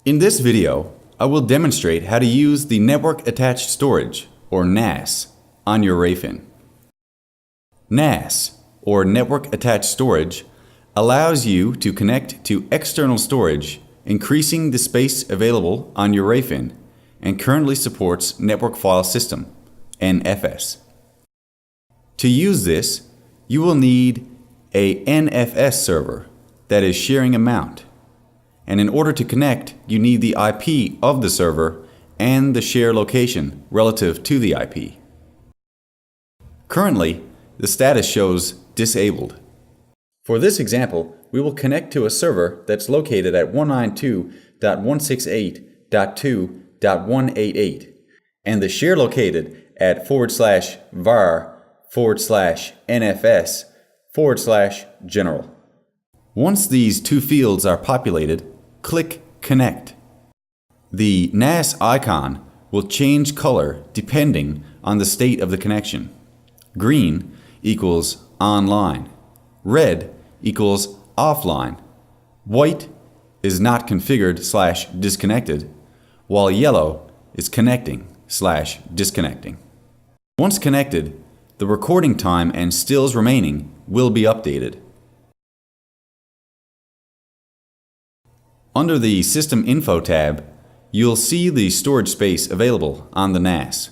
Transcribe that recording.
In this video, I will demonstrate how to use the Network Attached Storage, or NAS, on your Rayfin. NAS, or Network Attached Storage, allows you to connect to external storage, increasing the space available on your Rayfin, and currently supports Network File System, NFS. To use this, you will need a NFS server that is sharing a mount. And in order to connect, you need the IP of the server and the share location relative to the IP. Currently, the status shows disabled. For this example, we will connect to a server that's located at 192.168.2.188 and the share located at /var/NFS/general. Once these two fields are populated, click Connect. The NAS icon will change color depending on the state of the connection. Green equals online. Red equals offline. White is not configured/disconnected, while yellow is connecting/disconnecting. Once connected, the recording time and stills remaining will be updated. Under the System Info tab, you'll see the storage space available on the NAS.